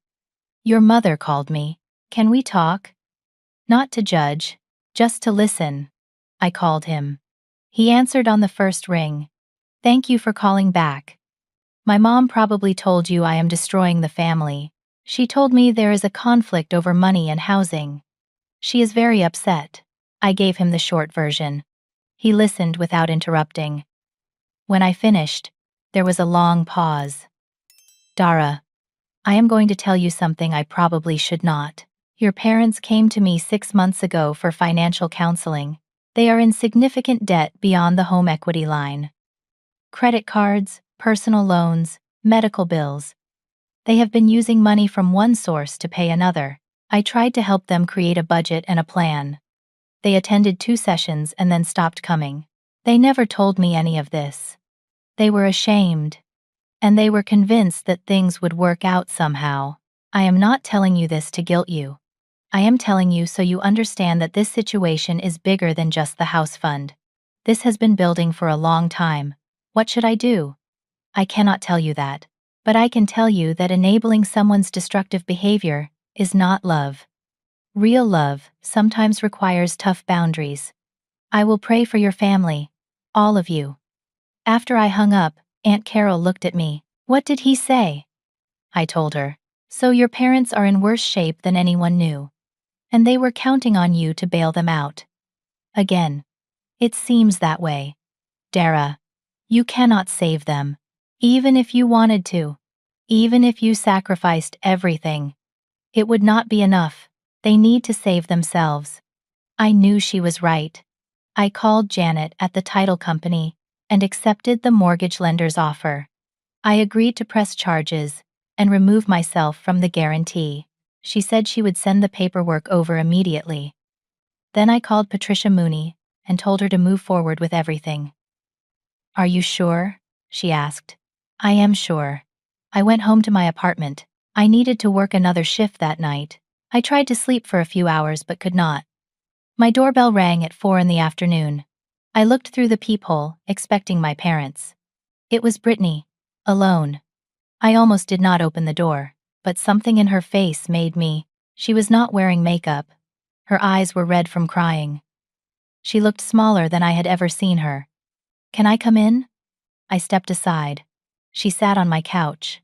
Speaker 1: Your mother called me. Can we talk? Not to judge, just to listen. I called him. He answered on the first ring. Thank you for calling back. My mom probably told you I am destroying the family. She told me there is a conflict over money and housing. She is very upset. I gave him the short version. He listened without interrupting. When I finished, there was a long pause. Dara, I am going to tell you something I probably should not. Your parents came to me 6 months ago for financial counseling. They are in significant debt beyond the home equity line. Credit cards, personal loans, medical bills. They have been using money from one source to pay another. I tried to help them create a budget and a plan. They attended 2 sessions and then stopped coming. They never told me any of this. They were ashamed, and they were convinced that things would work out somehow. I am not telling you this to guilt you. I am telling you so you understand that this situation is bigger than just the house fund. This has been building for a long time. What should I do? I cannot tell you that. But I can tell you that enabling someone's destructive behavior is not love. Real love sometimes requires tough boundaries. I will pray for your family, all of you. After I hung up, Aunt Carol looked at me. What did he say? I told her. So your parents are in worse shape than anyone knew. And they were counting on you to bail them out. Again. It seems that way. Dara, you cannot save them. Even if you wanted to. Even if you sacrificed everything. It would not be enough. They need to save themselves. I knew she was right. I called Janet at the title company and accepted the mortgage lender's offer. I agreed to press charges and remove myself from the guarantee. She said she would send the paperwork over immediately. Then I called Patricia Mooney and told her to move forward with everything. Are you sure? She asked. I am sure. I went home to my apartment. I needed to work another shift that night. I tried to sleep for a few hours but could not. My doorbell rang at 4 in the afternoon. I looked through the peephole, expecting my parents. It was Brittany, alone. I almost did not open the door, but something in her face made me. She was not wearing makeup. Her eyes were red from crying. She looked smaller than I had ever seen her. Can I come in? I stepped aside. She sat on my couch.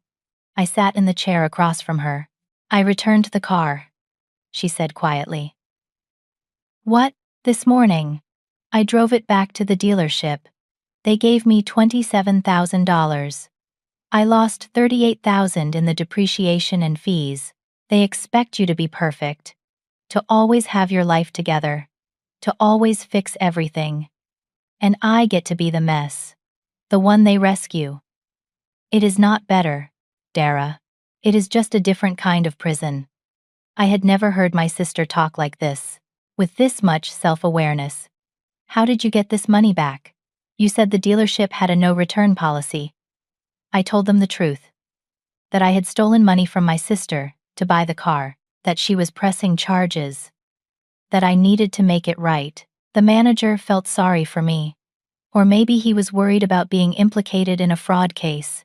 Speaker 1: I sat in the chair across from her. I returned the car, she said quietly. What? This morning. I drove it back to the dealership. They gave me $27,000. I lost $38,000 in the depreciation and fees. They expect you to be perfect, to always have your life together, to always fix everything. And I get to be the mess, the one they rescue. It is not better, Dara. It is just a different kind of prison. I had never heard my sister talk like this, with this much self-awareness. How did you get this money back? You said the dealership had a no-return policy. I told them the truth. That I had stolen money from my sister to buy the car, that she was pressing charges. That I needed to make it right. The manager felt sorry for me. Or maybe he was worried about being implicated in a fraud case.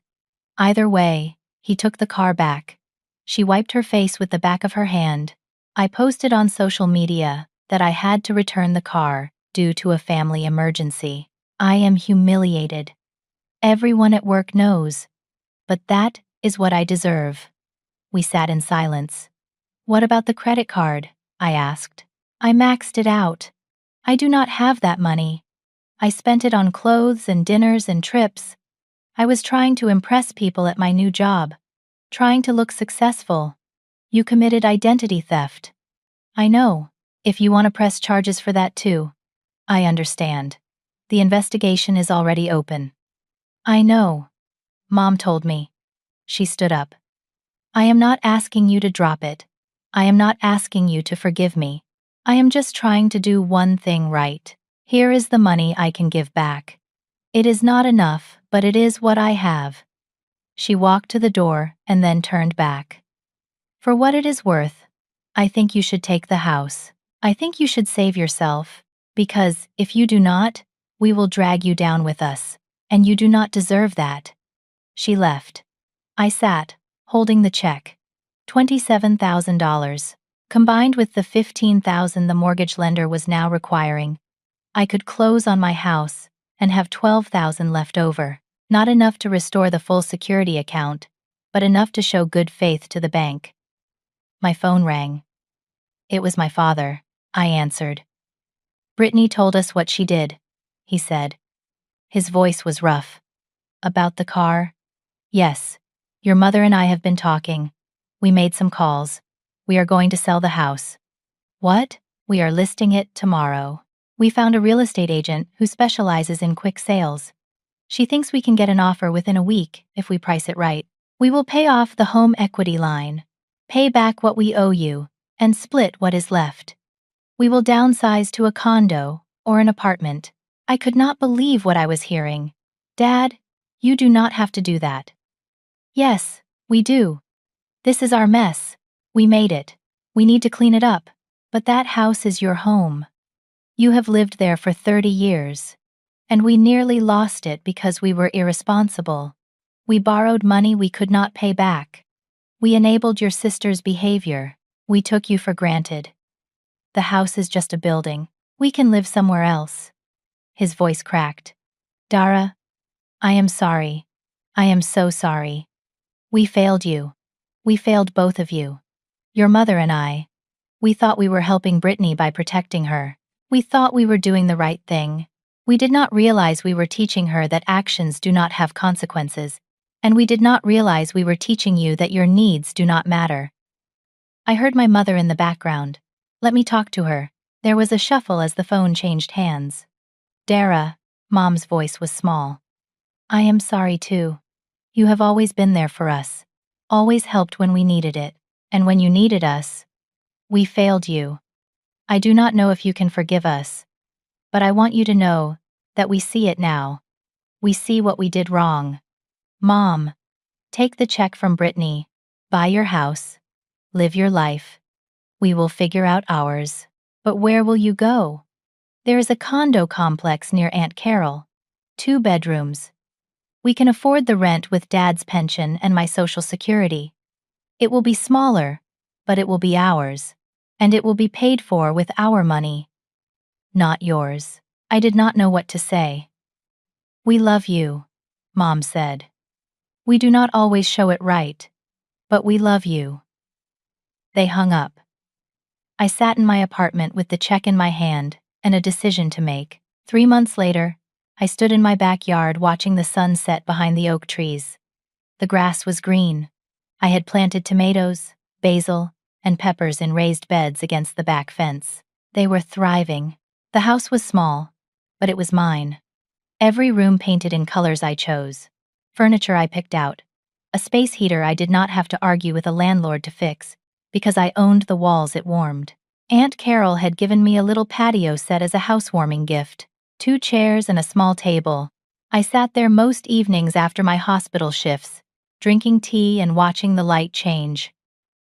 Speaker 1: Either way, he took the car back. She wiped her face with the back of her hand. I posted on social media that I had to return the car due to a family emergency. I am humiliated. Everyone at work knows. But that is what I deserve. We sat in silence. What about the credit card? I asked. I maxed it out. I do not have that money. I spent it on clothes and dinners and trips. I was trying to impress people at my new job, trying to look successful. You committed identity theft. I know. If you want to press charges for that too. I understand. The investigation is already open. I know. Mom told me. She stood up. I am not asking you to drop it. I am not asking you to forgive me. I am just trying to do one thing right. Here is the money I can give back. It is not enough, but it is what I have. She walked to the door and then turned back. For what it is worth, I think you should take the house. I think you should save yourself, because if you do not, we will drag you down with us, and you do not deserve that. She left. I sat, holding the check. $27,000, combined with the $15,000 the mortgage lender was now requiring. I could close on my house and have $12,000 left over, not enough to restore the full security account, but enough to show good faith to the bank. My phone rang. It was my father. I answered. Brittany told us what she did, he said. His voice was rough. About the car? Yes. Your mother and I have been talking. We made some calls. We are going to sell the house. What? We are listing it tomorrow. We found a real estate agent who specializes in quick sales. She thinks we can get an offer within a week if we price it right. We will pay off the home equity line, pay back what we owe you, and split what is left. We will downsize to a condo or an apartment. I could not believe what I was hearing. Dad, you do not have to do that. Yes, we do. This is our mess. We made it. We need to clean it up. But that house is your home. You have lived there for 30 years. And we nearly lost it because we were irresponsible. We borrowed money we could not pay back. We enabled your sister's behavior. We took you for granted. The house is just a building. We can live somewhere else. His voice cracked. Dara, I am sorry. I am so sorry. We failed you. We failed both of you. Your mother and I. We thought we were helping Brittany by protecting her. We thought we were doing the right thing. We did not realize we were teaching her that actions do not have consequences, and we did not realize we were teaching you that your needs do not matter. I heard my mother in the background. Let me talk to her. There was a shuffle as the phone changed hands. Dara, Mom's voice was small. I am sorry too. You have always been there for us. Always helped when we needed it. And when you needed us, we failed you. I do not know if you can forgive us, but I want you to know that we see it now. We see what we did wrong. Mom, take the check from Brittany, buy your house, live your life. We will figure out ours. But where will you go? There is a condo complex near Aunt Carol. 2 bedrooms. We can afford the rent with Dad's pension and my Social Security. It will be smaller, but it will be ours. And it will be paid for with our money. Not yours. I did not know what to say. We love you, Mom said. We do not always show it right, but we love you. They hung up. I sat in my apartment with the check in my hand and a decision to make. 3 months later, I stood in my backyard watching the sun set behind the oak trees. The grass was green. I had planted tomatoes, basil, and peppers in raised beds against the back fence. They were thriving. The house was small, but it was mine. Every room painted in colors I chose. Furniture I picked out. A space heater I did not have to argue with a landlord to fix, because I owned the walls it warmed. Aunt Carol had given me a little patio set as a housewarming gift. 2 chairs and a small table. I sat there most evenings after my hospital shifts, drinking tea and watching the light change.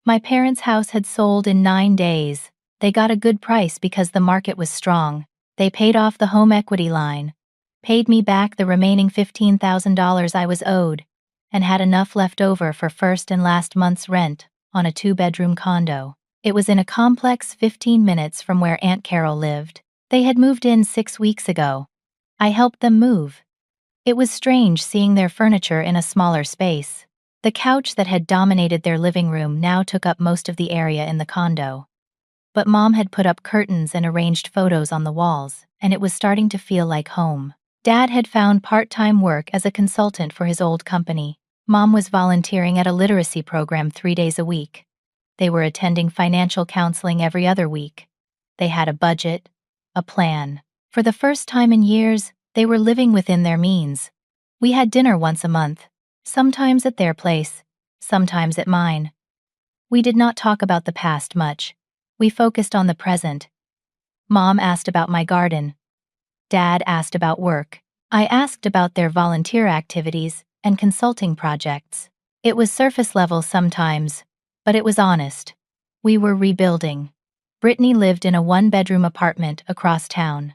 Speaker 1: My parents' house had sold in 9 days. They got a good price because the market was strong. They paid off the home equity line, paid me back the remaining $15,000 I was owed, and had enough left over for first and last month's rent on a 2-bedroom condo. It was in a complex 15 minutes from where Aunt Carol lived. They had moved in 6 weeks ago. I helped them move. It was strange seeing their furniture in a smaller space. The couch that had dominated their living room now took up most of the area in the condo. But Mom had put up curtains and arranged photos on the walls, and it was starting to feel like home. Dad had found part-time work as a consultant for his old company. Mom was volunteering at a literacy program 3 days a week. They were attending financial counseling every other week. They had a budget, a plan. For the first time in years, they were living within their means. We had dinner once a month, sometimes at their place, sometimes at mine. We did not talk about the past much. We focused on the present. Mom asked about my garden. Dad asked about work. I asked about their volunteer activities and consulting projects. It was surface level sometimes, but it was honest. We were rebuilding. Brittany lived in a 1-bedroom apartment across town.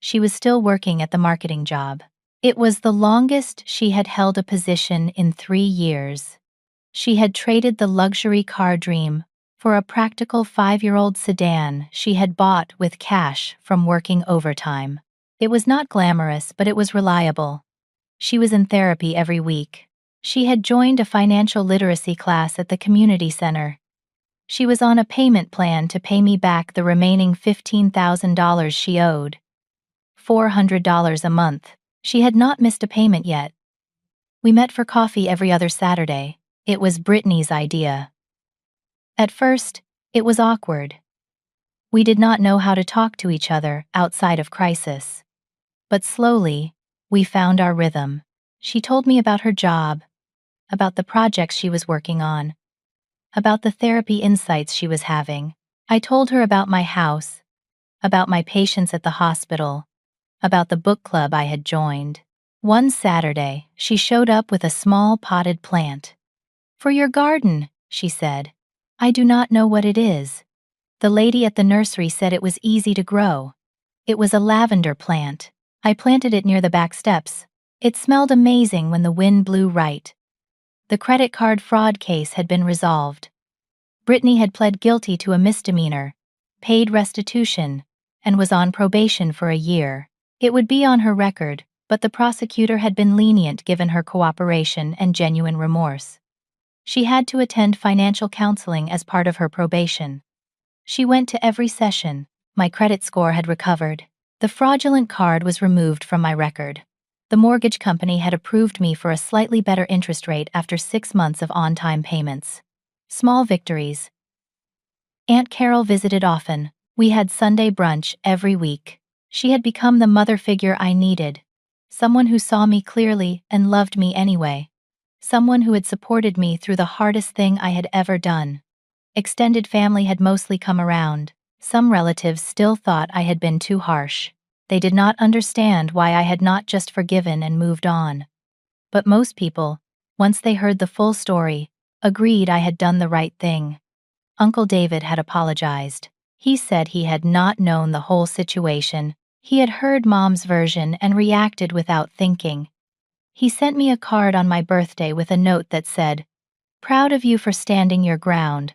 Speaker 1: She was still working at the marketing job. It was the longest she had held a position in 3 years. She had traded the luxury car dream for a practical 5-year-old sedan she had bought with cash from working overtime. It was not glamorous, but it was reliable. She was in therapy every week. She had joined a financial literacy class at the community center. She was on a payment plan to pay me back the remaining $15,000 she owed. $400 a month. She had not missed a payment yet. We met for coffee every other Saturday. It was Brittany's idea. At first, it was awkward. We did not know how to talk to each other outside of crisis. But slowly, we found our rhythm. She told me about her job, about the projects she was working on, about the therapy insights she was having. I told her about my house, about my patients at the hospital, about the book club I had joined. One Saturday, she showed up with a small potted plant. "For your garden," she said. "I do not know what it is." The lady at the nursery said it was easy to grow. It was a lavender plant. I planted it near the back steps. It smelled amazing when the wind blew right. The credit card fraud case had been resolved. Brittany had pled guilty to a misdemeanor, paid restitution, and was on probation for a year. It would be on her record, but the prosecutor had been lenient given her cooperation and genuine remorse. She had to attend financial counseling as part of her probation. She went to every session. My credit score had recovered. The fraudulent card was removed from my record. The mortgage company had approved me for a slightly better interest rate after 6 months of on-time payments. Small victories. Aunt Carol visited often. We had Sunday brunch every week. She had become the mother figure I needed. Someone who saw me clearly and loved me anyway. Someone who had supported me through the hardest thing I had ever done. Extended family had mostly come around. Some relatives still thought I had been too harsh. They did not understand why I had not just forgiven and moved on. But most people, once they heard the full story, agreed I had done the right thing. Uncle David had apologized. He said he had not known the whole situation. He had heard Mom's version and reacted without thinking. He sent me a card on my birthday with a note that said, "Proud of you for standing your ground."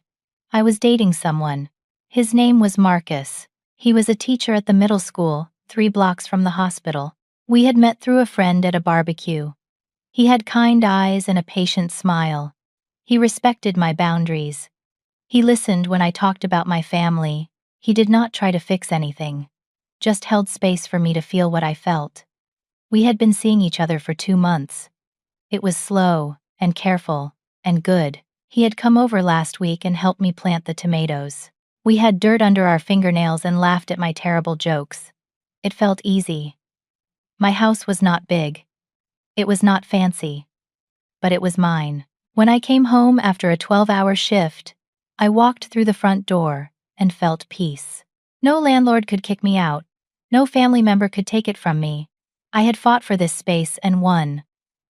Speaker 1: I was dating someone. His name was Marcus. He was a teacher at the middle school, 3 blocks from the hospital. We had met through a friend at a barbecue. He had kind eyes and a patient smile. He respected my boundaries. He listened when I talked about my family. He did not try to fix anything, just held space for me to feel what I felt. We had been seeing each other for 2 months. It was slow and careful and good. He had come over last week and helped me plant the tomatoes. We had dirt under our fingernails and laughed at my terrible jokes. It felt easy. My house was not big. It was not fancy. But it was mine. When I came home after a 12-hour shift, I walked through the front door and felt peace. No landlord could kick me out. No family member could take it from me. I had fought for this space and won.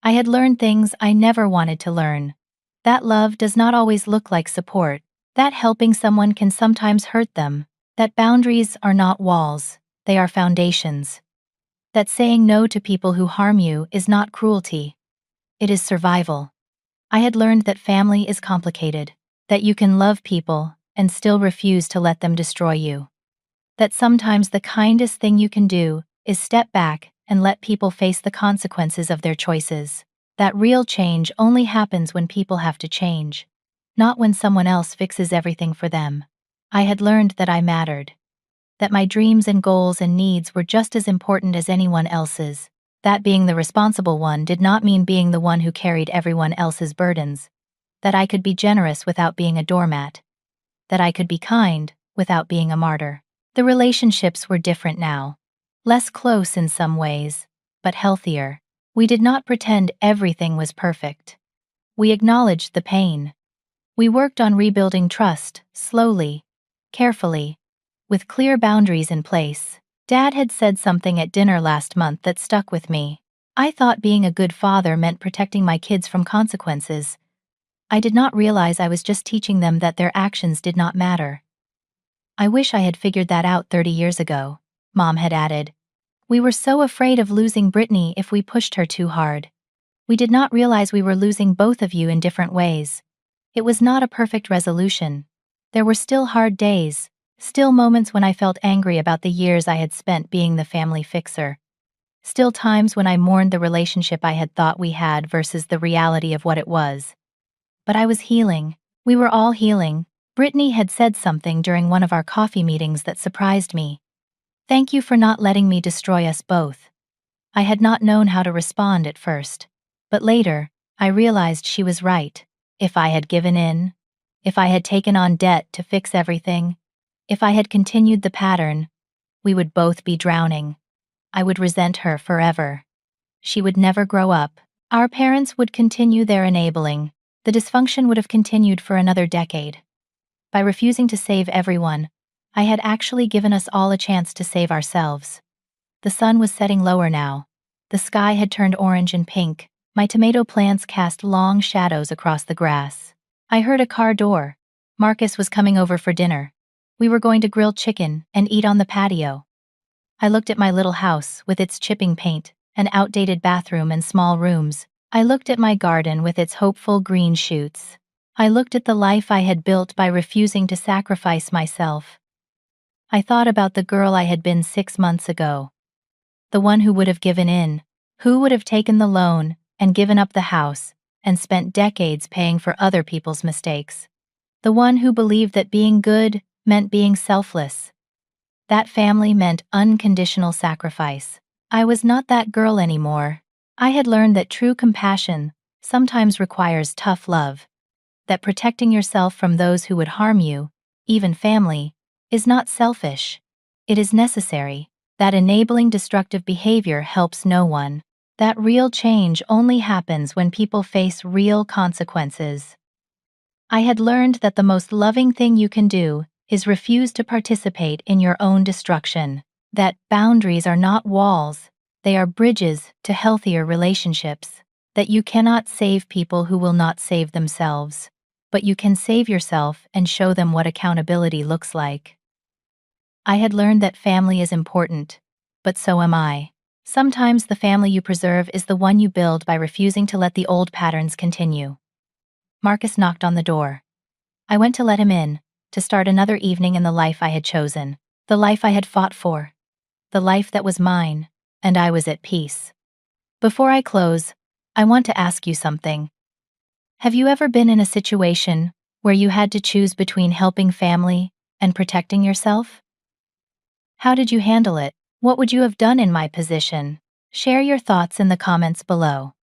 Speaker 1: I had learned things I never wanted to learn. That love does not always look like support. That helping someone can sometimes hurt them. That boundaries are not walls, they are foundations. That saying no to people who harm you is not cruelty. It is survival. I had learned that family is complicated, that you can love people and still refuse to let them destroy you. That sometimes the kindest thing you can do is step back and let people face the consequences of their choices. That real change only happens when people have to change, not when someone else fixes everything for them. I had learned that I mattered. That my dreams and goals and needs were just as important as anyone else's. That being the responsible one did not mean being the one who carried everyone else's burdens. That I could be generous without being a doormat. That I could be kind without being a martyr. The relationships were different now. Less close in some ways, but healthier. We did not pretend everything was perfect. We acknowledged the pain. We worked on rebuilding trust, slowly, carefully, with clear boundaries in place. Dad had said something at dinner last month that stuck with me. I thought being a good father meant protecting my kids from consequences. I did not realize I was just teaching them that their actions did not matter. I wish I had figured that out 30 years ago, Mom had added. We were so afraid of losing Brittany if we pushed her too hard. We did not realize we were losing both of you in different ways. It was not a perfect resolution. There were still hard days, still moments when I felt angry about the years I had spent being the family fixer. Still times when I mourned the relationship I had thought we had versus the reality of what it was. But I was healing. We were all healing. Brittany had said something during one of our coffee meetings that surprised me. "Thank you for not letting me destroy us both." I had not known how to respond at first, but later, I realized she was right. If I had given in, if I had taken on debt to fix everything, if I had continued the pattern, we would both be drowning. I would resent her forever. She would never grow up. Our parents would continue their enabling. The dysfunction would have continued for another decade. By refusing to save everyone, I had actually given us all a chance to save ourselves. The The sun was setting lower now. The sky had turned orange and pink. My tomato plants cast long shadows across the grass. I heard a car door. Marcus was coming over for dinner. We were going to grill chicken and eat on the patio. I looked at my little house with its chipping paint, an outdated bathroom and small rooms. I looked at my garden with its hopeful green shoots. I looked at the life I had built by refusing to sacrifice myself. I thought about the girl I had been 6 months ago. The one who would have given in, who would have taken the loan and given up the house and spent decades paying for other people's mistakes. The one who believed that being good meant being selfless. That family meant unconditional sacrifice. I was not that girl anymore. I had learned that true compassion sometimes requires tough love, that protecting yourself from those who would harm you, even family, is not selfish. It is necessary, that enabling destructive behavior helps no one, that real change only happens when people face real consequences. I had learned that the most loving thing you can do is refuse to participate in your own destruction, that boundaries are not walls, they are bridges to healthier relationships, that you cannot save people who will not save themselves, but you can save yourself and show them what accountability looks like. I had learned that family is important, but so am I. Sometimes the family you preserve is the one you build by refusing to let the old patterns continue. Marcus knocked on the door. I went to let him in, to start another evening in the life I had chosen, the life I had fought for, the life that was mine, and I was at peace. Before I close, I want to ask you something. Have you ever been in a situation where you had to choose between helping family and protecting yourself? How did you handle it? What would you have done in my position? Share your thoughts in the comments below.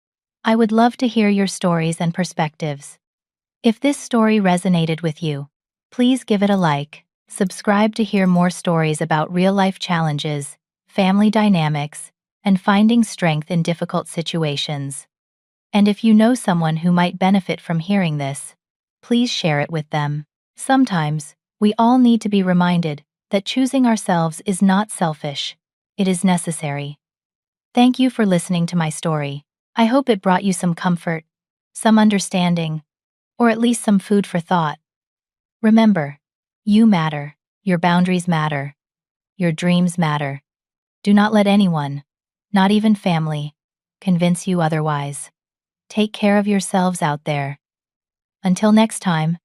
Speaker 1: I would love to hear your stories and perspectives. If this story resonated with you, please give it a like, subscribe to hear more stories about real-life challenges, family dynamics, and finding strength in difficult situations. And if you know someone who might benefit from hearing this, please share it with them. Sometimes, we all need to be reminded that choosing ourselves is not selfish, it is necessary. Thank you for listening to my story. I hope it brought you some comfort, some understanding, or at least some food for thought. Remember, you matter, your boundaries matter, your dreams matter. Do not let anyone, not even family, convince you otherwise. Take care of yourselves out there. Until next time.